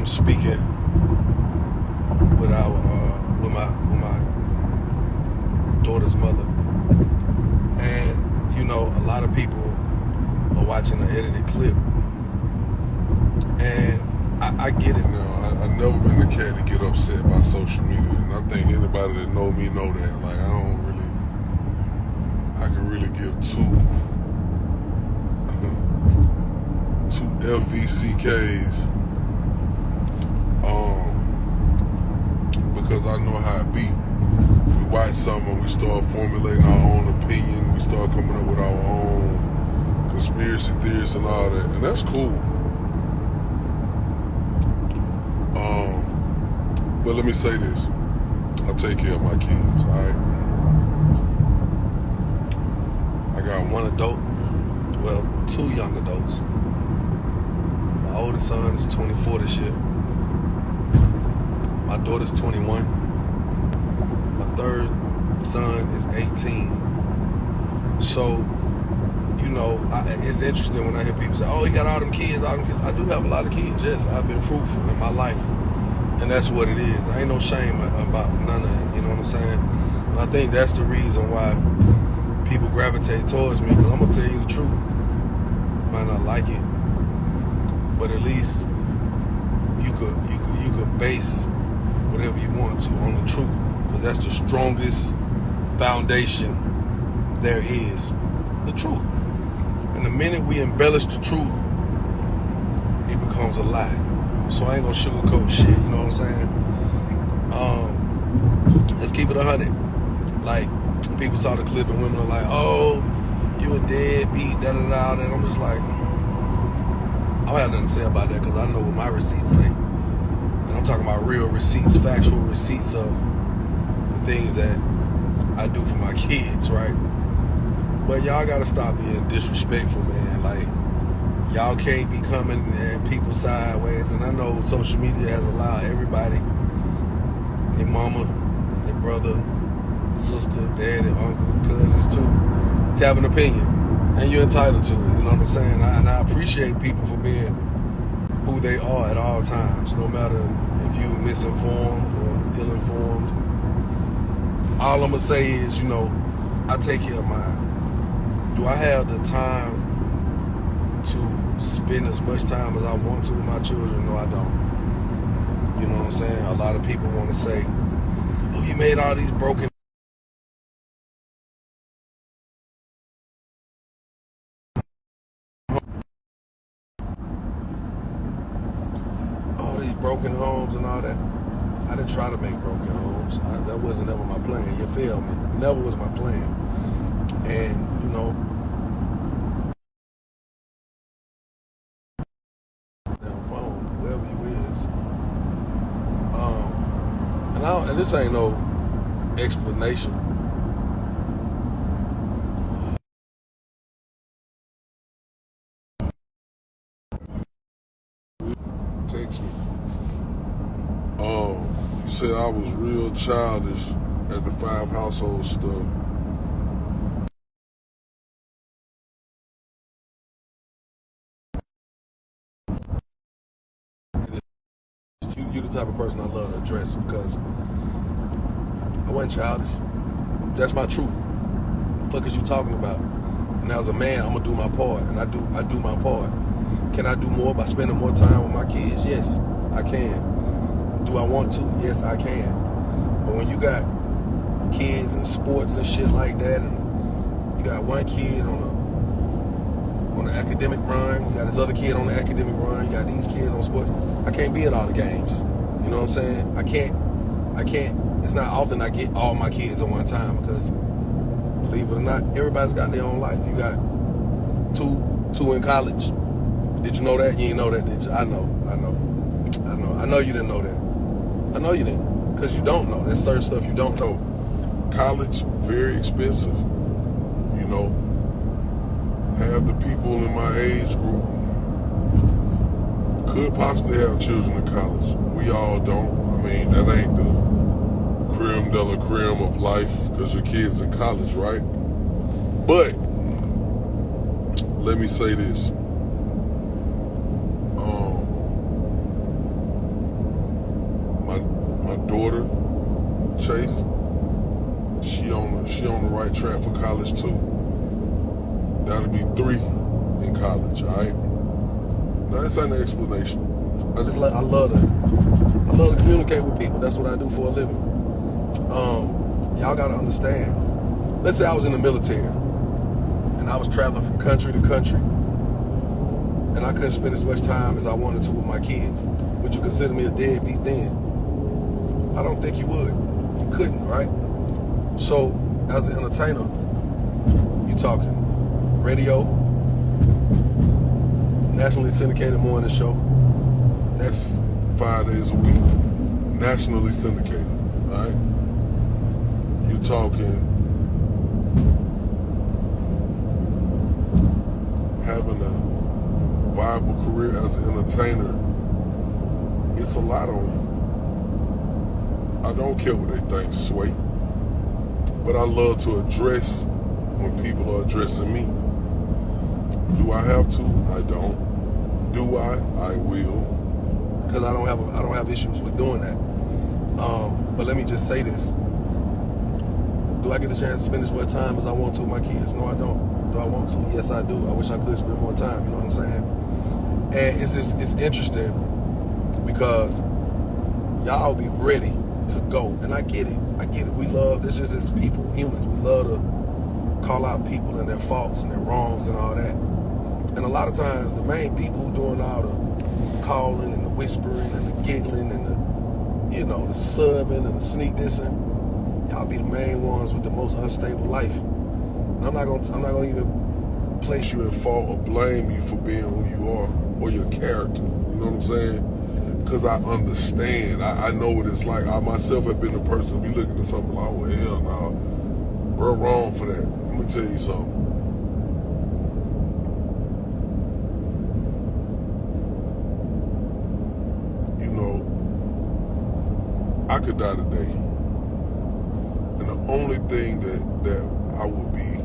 speaking with my daughter's mother, and a lot of people are watching the edited clip, and I get it now. I've never been the cat to get upset by social media, and I think anybody that know me know that. Like, I can really give two LVCKs, because I know how it be. We watch something, we start formulating our own opinion, we start coming up with our own conspiracy theories and all that, and that's cool. But let me say this. I take care of my kids, alright? I got one adult, well, two young adults. My oldest son is 24 this year. My daughter's 21. My third son is 18. So, it's interesting when I hear people say, oh, he got all them kids. I do have a lot of kids, yes. I've been fruitful in my life. And that's what it is. I ain't no shame about none of it, you know what I'm saying? And I think that's the reason why people gravitate towards me, because I'm going to tell you the truth. You might not like it, but at least you could base whatever you want to on the truth, because that's the strongest foundation there is, the truth. And the minute we embellish the truth, it becomes a lie. So I ain't gonna sugarcoat shit, you know what I'm saying? Let's keep it 100. Like, people saw the clip and women are like, oh, you a deadbeat, da-da-da, and I'm just like, I don't have nothing to say about that, because I know what my receipts say. And I'm talking about real receipts, factual receipts of the things that I do for my kids, right? But y'all gotta stop being disrespectful, man. Like, y'all can't be coming at people sideways. And I know social media has allowed everybody, their mama, their brother, sister, daddy, uncle, cousins too, to have an opinion. And you're entitled to it, you know what I'm saying? And I appreciate people for being who they are at all times, no matter if you misinformed or ill-informed. All I'm gonna say is, I take care of mine. Do I have the time to spend as much time as I want to with my children? No, I don't. You know what I'm saying? A lot of people want to say, oh, you made all these broken homes and all that. I didn't try to make broken homes. That wasn't ever my plan. You feel me? Never was my plan. And, phone, whoever you is. And this ain't no explanation. Text me. You said I was real childish at the 5 household stuff. You're the type of person I love to address, because I wasn't childish. That's my truth. What the fuck is you talking about? And as a man, I'm gonna do my part, and I do my part. Can I do more by spending more time with my kids? Yes, I can. Do I want to? Yes, I can. But when you got kids and sports and shit like that, and you got one kid on the academic run, you got this other kid on the academic run, you got these kids on sports, I can't be at all the games. You know what I'm saying? I can't. It's not often I get all my kids at one time, because, believe it or not, everybody's got their own life. You got two in college. Did you know that? You didn't know that, did you? I know you didn't know that. I know you didn't, because you don't know. There's certain stuff you don't know. College, very expensive. Half the people in my age group could possibly have children in college. We all don't. I mean, that ain't the creme de la creme of life, because your kid's in college, right? But let me say this. My daughter, Chase, she on the right track for college too. That'll be 3 in college, all right? Now, this ain't an explanation. I love to communicate with people. That's what I do for a living. Y'all gotta understand. Let's say I was in the military and I was traveling from country to country and I couldn't spend as much time as I wanted to with my kids. Would you consider me a deadbeat then? I don't think you would. You couldn't, right? So, as an entertainer, you talking radio, nationally syndicated morning show. That's 5 days a week, nationally syndicated, all right? You're talking having a viable career as an entertainer. It's a lot on you. I don't care what they think, Sway, but I love to address when people are addressing me. Do I have to? I don't. Do I? I will. Because I don't have issues with doing that. But let me just say this. Do I get a chance to spend as much time as I want to with my kids? No, I don't. Do I want to? Yes, I do. I wish I could spend more time, you know what I'm saying? And it's interesting because y'all be ready to go. And I get it. We love, this just as people, humans, we love to call out people and their faults and their wrongs and all that. And a lot of times, the main people who doing all the calling and the whispering and the giggling and the, you know, the subbing and the sneak dissing, y'all be the main ones with the most unstable life. And I'm not gonna even place you at fault or blame you for being who you are or your character. You know what I'm saying? Because I understand. I know what it's like. I myself have been the person be looking at something like, oh hell no, bro, wrong for that. Let me tell you something. I could die today, and the only thing that I would be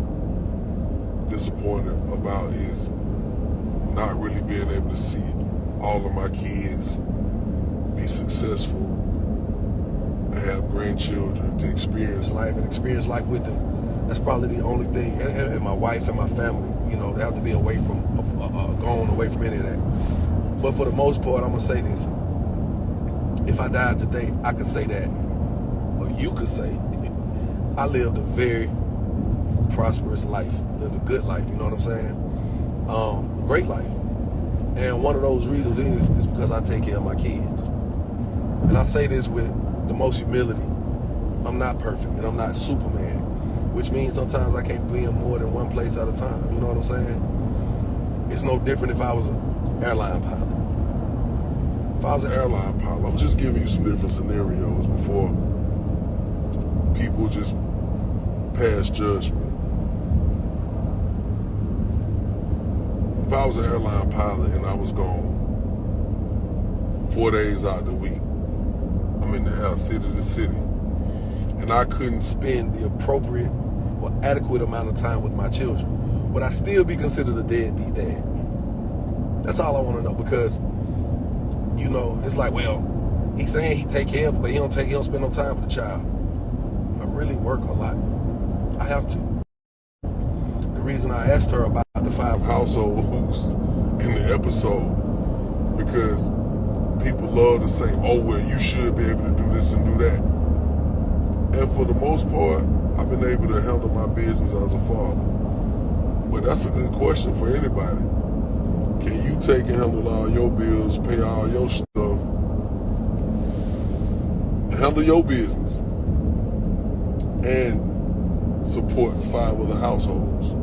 disappointed about is not really being able to see all of my kids be successful and have grandchildren to experience life with them. That's probably the only thing. And my wife and my family, you know, they have to be away from gone away from any of that. But for the most part, I'm gonna say this. If I died today, I could say that, or you could say, I lived a very prosperous life, lived a good life, you know what I'm saying? A great life. And one of those reasons is because I take care of my kids. And I say this with the most humility. I'm not perfect, and I'm not Superman, which means sometimes I can't be in more than one place at a time, you know what I'm saying? It's no different if I was an airline pilot. If I was an airline pilot, I'm just giving you some different scenarios before people just pass judgment. If I was an airline pilot and I was gone 4 days out the week, I'm in the air city to city, and I couldn't spend the appropriate or adequate amount of time with my children, would I still be considered a deadbeat dad? That's all I want to know, because you know, it's like, well, he's saying he take care of it, but he don't spend no time with the child. I really work a lot. I have to. The reason I asked her about the 5 households in the episode, because people love to say, oh, well, you should be able to do this and do that. And for the most part, I've been able to handle my business as a father. But that's a good question for anybody. Can you take and handle all your bills, pay all your stuff, handle your business, and support 5 other households?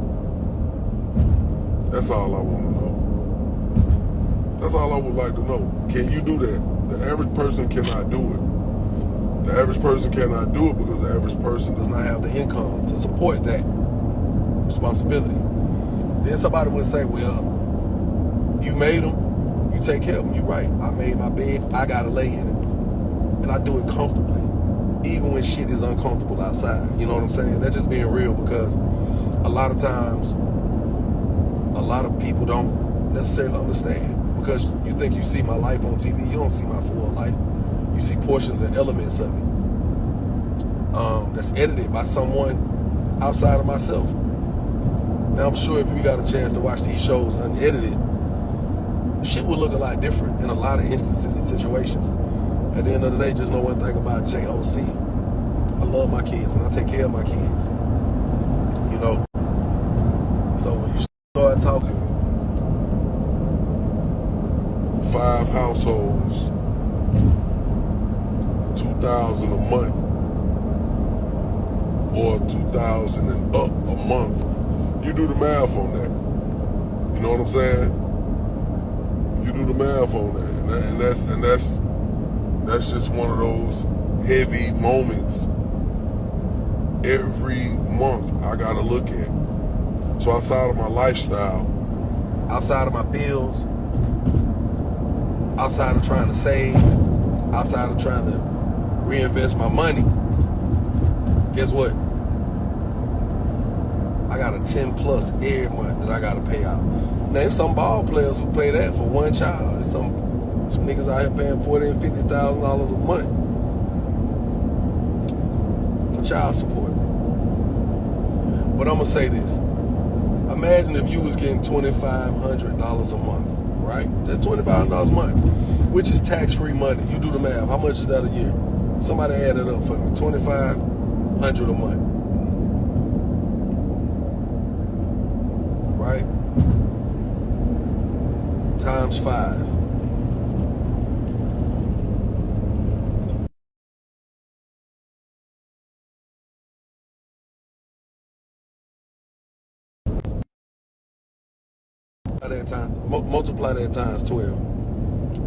That's all I want to know. That's all I would like to know. Can you do that? The average person cannot do it. The average person cannot do it because the average person does not have the income to support that responsibility. Then somebody would say, well, you made them, you take care of them. You're right. I made my bed, I gotta lay in it. And I do it comfortably, even when shit is uncomfortable outside. You know what I'm saying? That's just being real, because a lot of times, a lot of people don't necessarily understand. Because you think you see my life on TV, you don't see my full life. you see portions and elements of it that's edited by someone outside of myself. Now, I'm sure if you got a chance to watch these shows unedited, shit will look a lot different in a lot of instances and situations. At the end of the day, just know one thing about JOC. I love my kids and I take care of my kids. You know? So when you start talking 5 households, 2,000 a month, or 2,000 and up a month, you do the math on that. You know what I'm saying? You do the math on that, and that's just one of those heavy moments every month I gotta look at. So outside of my lifestyle, outside of my bills, outside of trying to save, outside of trying to reinvest my money, guess what? I got a 10 plus every month that I gotta pay out. Now, there's some ball players who pay that for one child. There's some niggas out here paying $40,000 and $50,000 a month for child support. But I'm gonna say this. Imagine if you was getting $2,500 a month, right? That's $2,500 a month, which is tax-free money. You do the math. How much is that a year? Somebody add it up for me. $2,500 a month. Right? Times 5. Multiply that times 12.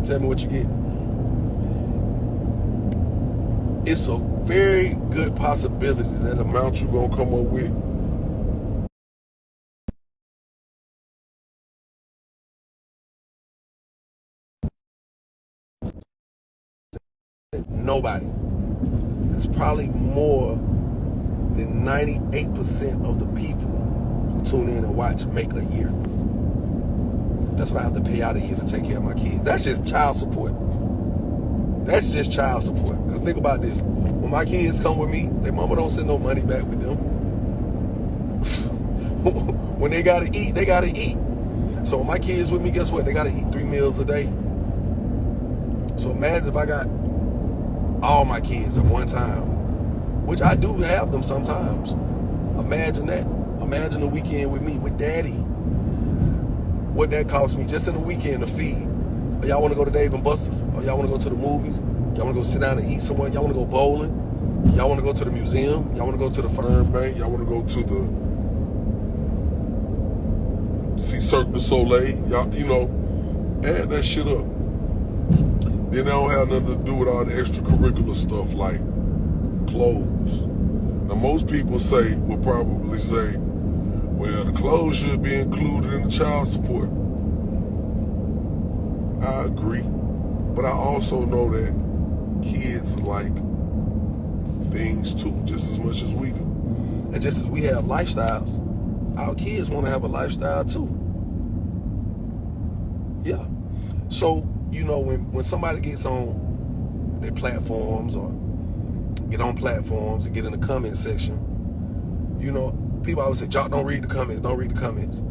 Tell me what you get. It's a very good possibility that amount you gonna come up with, nobody. It's probably more than 98% of the people who tune in and watch make a year. That's what I have to pay out a year to take care of my kids. That's just child support. That's just child support. Because think about this. When my kids come with me, their mama don't send no money back with them. When they gotta eat, they gotta eat. So when my kids with me, guess what? They gotta eat 3 meals a day. So imagine if I got all my kids at one time, which I do have them sometimes. Imagine that. Imagine a weekend with me, with daddy. What that cost me just in a weekend to feed. Or y'all want to go to Dave and Buster's? Or y'all want to go to the movies? Y'all want to go sit down and eat somewhere? Y'all want to go bowling? Y'all want to go to the museum? Y'all want to go to the Fern Bank? Y'all want to go to the see Cirque du Soleil? Y'all, you know, add that shit up. Then they don't have nothing to do with all the extracurricular stuff like clothes. Now most people will probably say, well, the clothes should be included in the child support. I agree. But I also know that kids like things too, just as much as we do. And just as we have lifestyles, our kids want to have a lifestyle too. Yeah. So, you know, when somebody gets on their platforms or get on platforms and get in the comment section, you know, people always say, Jock, don't read the comments, don't read the comments.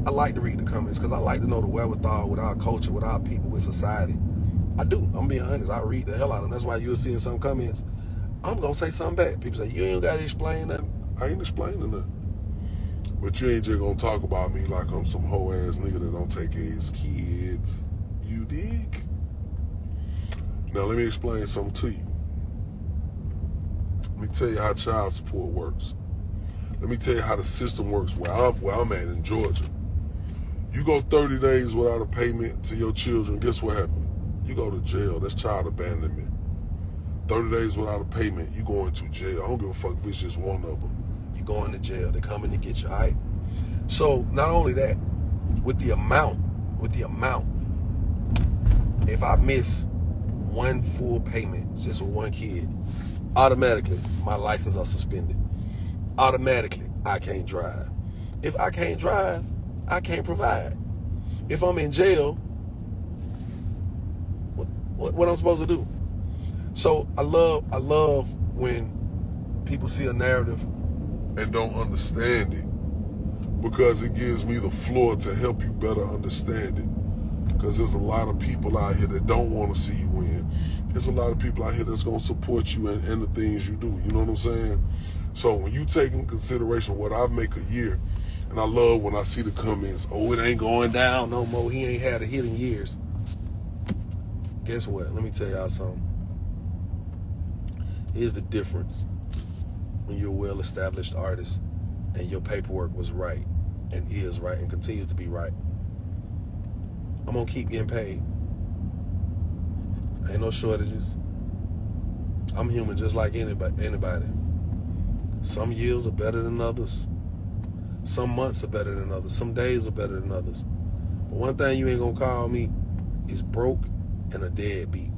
I like to read the comments because I like to know the wherewithal with our culture, with our people, with society. I do. I'm being honest. I read the hell out of them. That's why you'll see in some comments, I'm going to say something back. People say, you ain't got to explain nothing. I ain't explaining nothing. But you ain't just going to talk about me like I'm some hoe-ass nigga that don't take care of his kids. You dig? Now, let me explain something to you. Let me tell you how child support works. Let me tell you how the system works where I'm at in Georgia. You go 30 days without a payment to your children, guess what happens? You go to jail. That's child abandonment. 30 days without a payment, you go into jail. I don't give a fuck if it's just one of them. You going to jail. They're coming to get you, all right? So not only that, with the amount, if I miss one full payment just with one kid, automatically my license are suspended. Automatically I can't drive. If I can't drive, I can't provide. If I'm in jail, what I'm supposed to do? So I love when people see a narrative and don't understand it, because it gives me the floor to help you better understand it. Because there's a lot of people out here that don't want to see you win. There's a lot of people out here that's going to support you in the things you do. You know what I'm saying? So when you take in consideration what I make a year, and I love when I see the comments, oh, it ain't going down no more. He ain't had a hit in years. Guess what? Let me tell y'all something. Here's the difference when you're a well-established artist and your paperwork was right and is right and continues to be right. I'm going to keep getting paid. Ain't no shortages. I'm human just like anybody. Some years are better than others. Some months are better than others. Some days are better than others. But one thing you ain't going to call me is broke and a deadbeat.